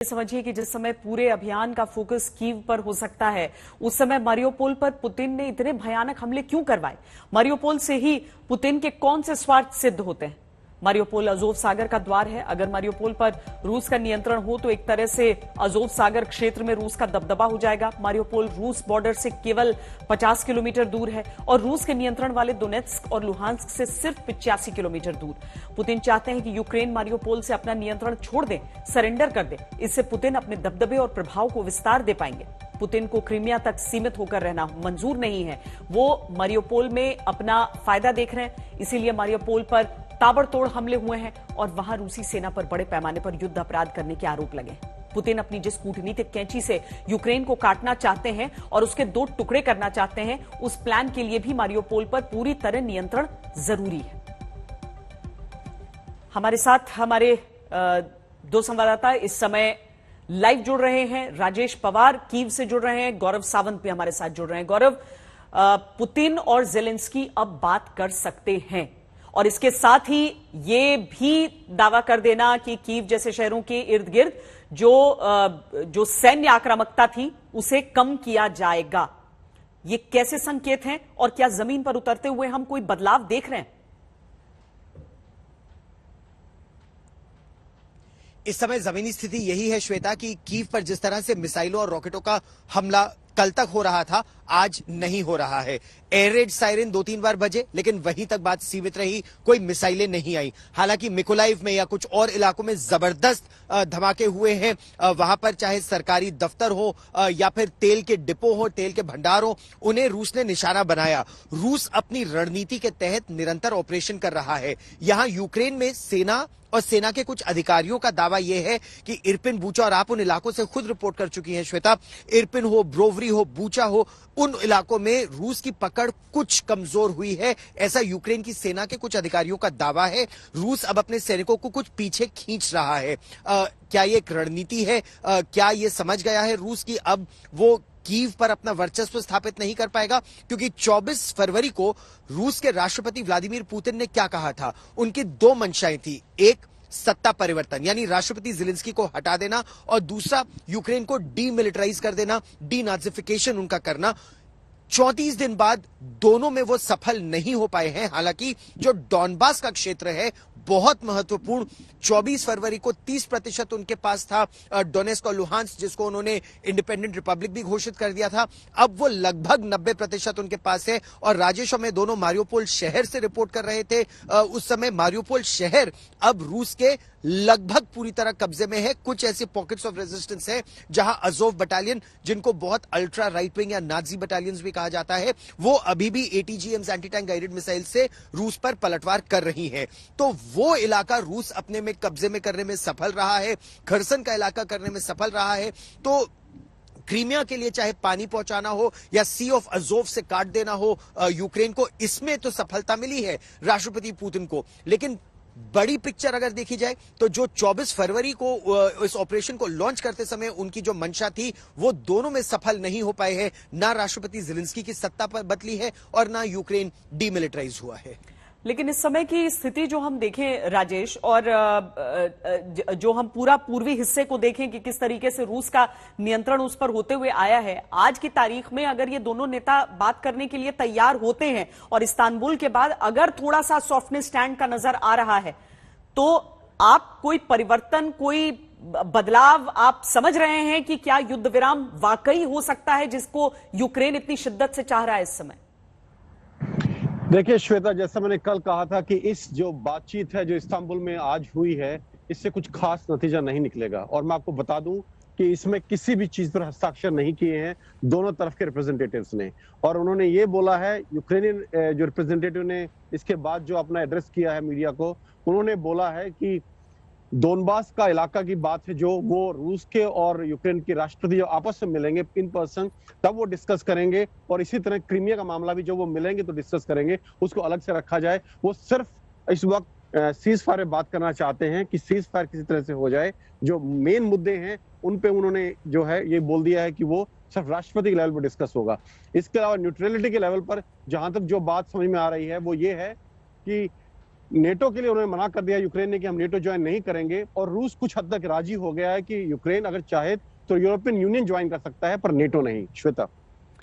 समझिए कि जिस समय पूरे अभियान का फोकस कीव पर हो सकता है, उस समय मारियोपोल पर पुतिन ने इतने भयानक हमले क्यों करवाए? मारियोपोल से ही पुतिन के कौन से स्वार्थ सिद्ध होते हैं? मारियोपोल अजोव सागर का द्वार है। अगर मारियोपोल पर रूस का नियंत्रण हो तो एक तरह से अजोव सागर क्षेत्र में रूस का दबदबा हो जाएगा। मारियोपोल रूस बॉर्डर से केवल 50 किलोमीटर दूर है और रूस के नियंत्रण वाले दोनेत्स्क और लुहांस्क से सिर्फ 85 किलोमीटर दूर। पुतिन चाहते हैं कि यूक्रेन मारियोपोल से अपना नियंत्रण छोड़ दे, सरेंडर कर दे। इससे पुतिन अपने दबदबे और प्रभाव को विस्तार दे पाएंगे। पुतिन को क्रीमिया तक सीमित होकर रहना मंजूर नहीं है। वो मारियोपोल में अपना फायदा देख रहे हैं, इसीलिए मारियोपोल पर ताबड़तोड़ हमले हुए हैं और वहां रूसी सेना पर बड़े पैमाने पर युद्ध अपराध करने के आरोप लगे। पुतिन अपनी जिस कूटनीतिक कैंची से यूक्रेन को काटना चाहते हैं और उसके 2 टुकड़े करना चाहते हैं, उस प्लान के लिए भी मारियोपोल पर पूरी तरह नियंत्रण जरूरी है। हमारे साथ हमारे 2 संवाददाता इस समय लाइव जुड़ रहे हैं। राजेश पवार कीव से जुड़ रहे हैं, गौरव सावंत भी हमारे साथ जुड़ रहे हैं। गौरव, पुतिन और जेलेंस्की अब बात कर सकते हैं और इसके साथ ही ये भी दावा कर देना कि कीव जैसे शहरों के इर्द गिर्द जो सैन्य आक्रामकता थी उसे कम किया जाएगा। ये कैसे संकेत हैं और क्या जमीन पर उतरते हुए हम कोई बदलाव देख रहे हैं? इस समय जमीनी स्थिति यही है श्वेता कि कीव पर जिस तरह से मिसाइलों और रॉकेटों का हमला कल तक हो रहा था, आज नहीं हो रहा है। एयर रेड सायरन 2-3 बार बजे, लेकिन वहीं तक बात सीमित रही, कोई मिसाइलें नहीं आई। हालांकि मिकोलाइव में या कुछ और इलाकों में जबरदस्त धमाके हुए हैं। वहां पर चाहे सरकारी दफ्तर हो या फिर तेल के डिपो हो, तेल के भंडार हो, उन्हें रूस ने निशाना बनाया। रूस अपनी रणनीति के तहत निरंतर ऑपरेशन कर रहा है। यहां यूक्रेन में सेना और सेना के कुछ अधिकारियों का दावा यह है कि इरपिन, बूचा, और आप उन इलाकों से खुद रिपोर्ट कर चुकी हैं श्वेता, इरपिन हो, ब्रोवरी हो, बूचा हो, उन इलाकों में रूस की पकड़ कुछ कमजोर हुई है, ऐसा यूक्रेन की सेना के कुछ अधिकारियों का दावा है। रूस अब अपने सैनिकों को कुछ पीछे खींच रहा है। क्या ये एक रणनीति है? क्या ये समझ गया है रूस की अब वो कीव पर अपना वर्चस्व स्थापित नहीं कर पाएगा? क्योंकि 24 फरवरी को रूस के राष्ट्रपति व्लादिमीर पुतिन ने क्या कहा था? उनकी 2 मंशाएं थी, एक सत्ता परिवर्तन यानी राष्ट्रपति जेलेंस्की को हटा देना, और दूसरा यूक्रेन को डीमिलिटराइज कर देना, डीनाजिफिकेशन उनका करना। 34 दिन बाद दोनों में वो सफल नहीं हो पाए हैं। हालांकि जो डॉनबास का क्षेत्र है बहुत महत्वपूर्ण, 24 फरवरी को 30% उनके पास था डोनेस्क और लुहांस्क, जिसको उन्होंने इंडिपेंडेंट रिपब्लिक भी घोषित कर दिया था। अब वो लगभग 90% उनके पास है। और राजेश, में दोनों मारियोपोल शहर से रिपोर्ट कर रहे थे, उस समय मारियोपोल शहर अब रूस के लगभग पूरी तरह कब्जे में है। कुछ ऐसे पॉकेट्स ऑफ रेजिस्टेंस है जहां अजोव बटालियन, जिनको बहुत अल्ट्रा राइट विंग या नाजी बटालियंस भी कहा जाता है, वो अभी भी एटीजीएम्स, एंटी टैंक गाइडेड मिसाइल से रूस पर पलटवार कर रही है। तो वो इलाका रूस अपने में कब्जे में करने में सफल रहा है, खरसन का इलाका करने में सफल रहा है। तो क्रीमिया के लिए चाहे पानी पहुंचाना हो या सी ऑफ अजोव से काट देना हो यूक्रेन को, इसमें तो सफलता मिली है राष्ट्रपति पुतिन को। लेकिन बड़ी पिक्चर अगर देखी जाए तो जो 24 फरवरी को इस ऑपरेशन को लॉन्च करते समय उनकी जो मंशा थी, वो दोनों में सफल नहीं हो पाए हैं। ना राष्ट्रपति जेलेंस्की की सत्ता पर बदली है और ना यूक्रेन डीमिलिटराइज हुआ है। लेकिन इस समय की स्थिति जो हम देखें राजेश, और जो हम पूरा पूर्वी हिस्से को देखें कि किस तरीके से रूस का नियंत्रण उस पर होते हुए आया है, आज की तारीख में अगर ये दोनों नेता बात करने के लिए तैयार होते हैं और इस्तांबुल के बाद अगर थोड़ा सा सॉफ्टनेस स्टैंड का नजर आ रहा है, तो आप कोई परिवर्तन, कोई बदलाव आप समझ रहे हैं कि क्या युद्ध विराम वाकई हो सकता है जिसको यूक्रेन इतनी शिद्दत से चाह रहा है इस समय? देखिए श्वेता, जैसा मैंने कल कहा था कि इस जो बातचीत है जो इस्तांबुल में आज हुई है, इससे कुछ खास नतीजा नहीं निकलेगा। और मैं आपको बता दूं कि इसमें किसी भी चीज पर हस्ताक्षर नहीं किए हैं दोनों तरफ के रिप्रेजेंटेटिव्स ने। और उन्होंने ये बोला है, यूक्रेनियन जो रिप्रेजेंटेटिव ने इसके बाद जो अपना एड्रेस किया है मीडिया को, उन्होंने बोला है कि डोनबास का इलाका की बात है, जो वो रूस के और यूक्रेन के राष्ट्रपति जो आपस में मिलेंगे इन पर्सन, तब वो डिस्कस करेंगे। और इसी तरह क्रीमिया का मामला भी जो वो मिलेंगे तो डिस्कस करेंगे, उसको अलग से रखा जाए। वो सिर्फ इस वक्त सीज फायर में बात करना चाहते हैं कि सीज फायर किसी तरह से हो जाए। जो मेन मुद्दे हैं उन पे उन्होंने जो है ये बोल दिया है कि वो सिर्फ राष्ट्रपति के लेवल पर डिस्कस होगा। इसके अलावा न्यूट्रलिटी के लेवल पर जहां तक जो बात समझ में आ रही है वो ये है कि नेटो के लिए उन्होंने मना कर दिया यूक्रेन ने कि हम नेटो ज्वाइन नहीं करेंगे, और रूस कुछ हद तक राजी हो गया है कि यूक्रेन अगर चाहे तो यूरोपियन यूनियन ज्वाइन कर सकता है पर नेटो नहीं। श्वेता।